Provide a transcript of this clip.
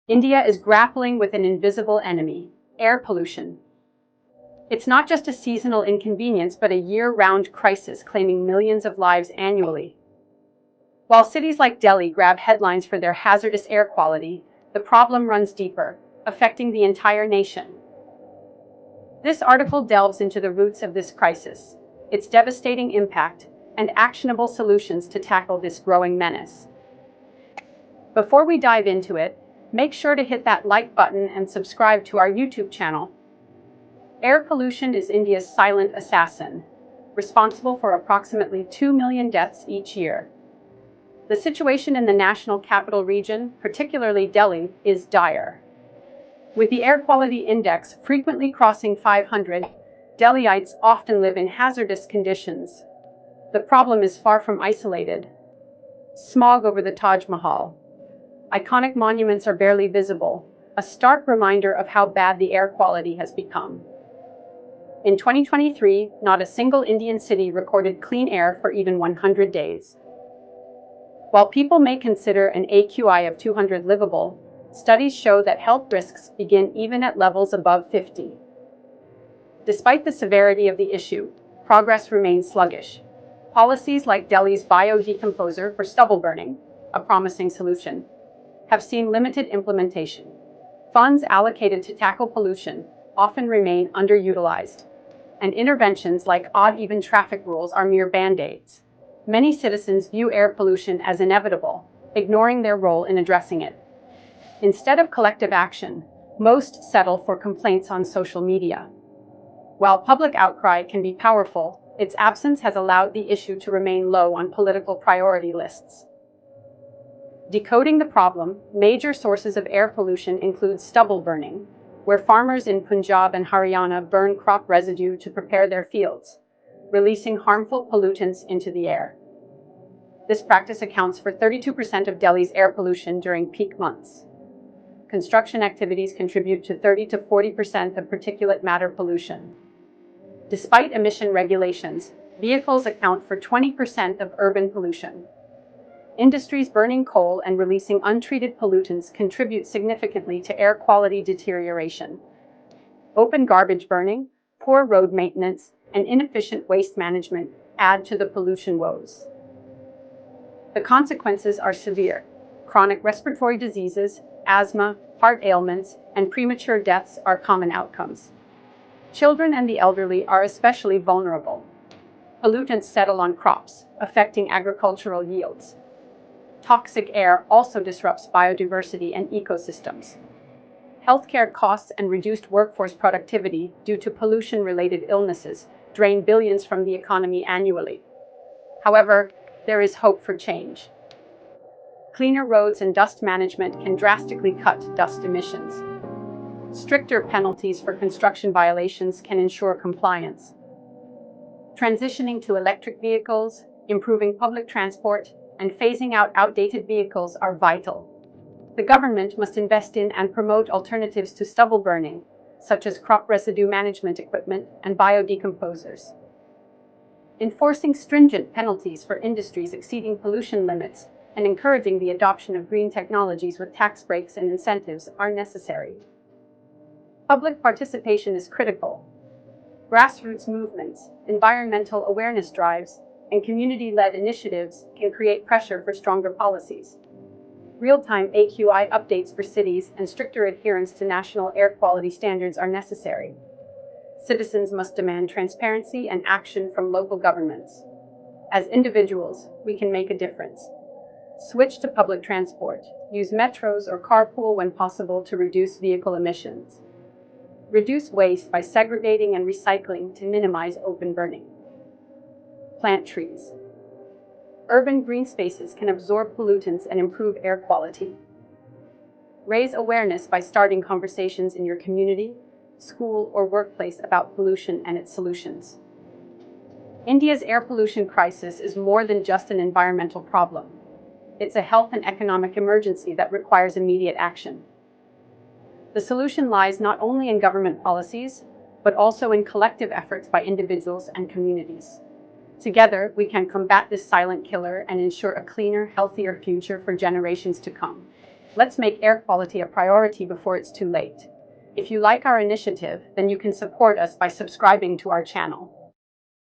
India is grappling with an invisible enemy, air pollution. It's not just a seasonal inconvenience, but a year-round crisis claiming millions of lives annually. While cities like Delhi grab headlines for their hazardous air quality, the problem runs deeper, affecting the entire nation. This article delves into the roots of this crisis, its devastating impact, and actionable solutions to tackle this growing menace. Before we dive into it, make sure to hit that like button and subscribe to our YouTube channel. Air pollution is India's silent assassin, responsible for approximately 2 million deaths each year. The situation in the national capital region, particularly Delhi, is dire. With the air quality index frequently crossing 500, Delhiites often live in hazardous conditions. The problem is far from isolated. Smog over the Taj Mahal. Iconic monuments are barely visible, a stark reminder of how bad the air quality has become. In 2023, not a single Indian city recorded clean air for even 100 days. While people may consider an AQI of 200 livable, studies show that health risks begin even at levels above 50. Despite the severity of the issue, progress remains sluggish. Policies like Delhi's biodecomposer for stubble burning, a promising solution, have seen limited implementation. Funds allocated to tackle pollution often remain underutilized, and interventions like odd-even traffic rules are mere band-aids. Many citizens view air pollution as inevitable, ignoring their role in addressing it. Instead of collective action, most settle for complaints on social media. While public outcry can be powerful, its absence has allowed the issue to remain low on political priority lists. Decoding the problem, major sources of air pollution include stubble burning, where farmers in Punjab and Haryana burn crop residue to prepare their fields, releasing harmful pollutants into the air. This practice accounts for 32% of Delhi's air pollution during peak months. Construction activities contribute to 30 to 40% of particulate matter pollution. Despite emission regulations, vehicles account for 20% of urban pollution. Industries burning coal and releasing untreated pollutants contribute significantly to air quality deterioration. Open garbage burning, poor road maintenance, and inefficient waste management add to the pollution woes. The consequences are severe. Chronic respiratory diseases, asthma, heart ailments, and premature deaths are common outcomes. Children and the elderly are especially vulnerable. Pollutants settle on crops, affecting agricultural yields. Toxic air also disrupts biodiversity and ecosystems. Healthcare costs and reduced workforce productivity due to pollution-related illnesses drain billions from the economy annually. However, there is hope for change. Cleaner roads and dust management can drastically cut dust emissions. Stricter penalties for construction violations can ensure compliance. Transitioning to electric vehicles, improving public transport, and phasing out outdated vehicles are vital. The government must invest in and promote alternatives to stubble burning, such as crop residue management equipment and biodecomposers. Enforcing stringent penalties for industries exceeding pollution limits and encouraging the adoption of green technologies with tax breaks and incentives are necessary. Public participation is critical. Grassroots movements, environmental awareness drives, and community-led initiatives can create pressure for stronger policies. Real-time AQI updates for cities and stricter adherence to national air quality standards are necessary. Citizens must demand transparency and action from local governments. As individuals, we can make a difference. Switch to public transport. Use metros or carpool when possible to reduce vehicle emissions. Reduce waste by segregating and recycling to minimize open burning. Plant trees. Urban green spaces can absorb pollutants and improve air quality. Raise awareness by starting conversations in your community, school, or workplace about pollution and its solutions. India's air pollution crisis is more than just an environmental problem. It's a health and economic emergency that requires immediate action. The solution lies not only in government policies, but also in collective efforts by individuals and communities. Together, we can combat this silent killer and ensure a cleaner, healthier future for generations to come. Let's make air quality a priority before it's too late. If you like our initiative, then you can support us by subscribing to our channel.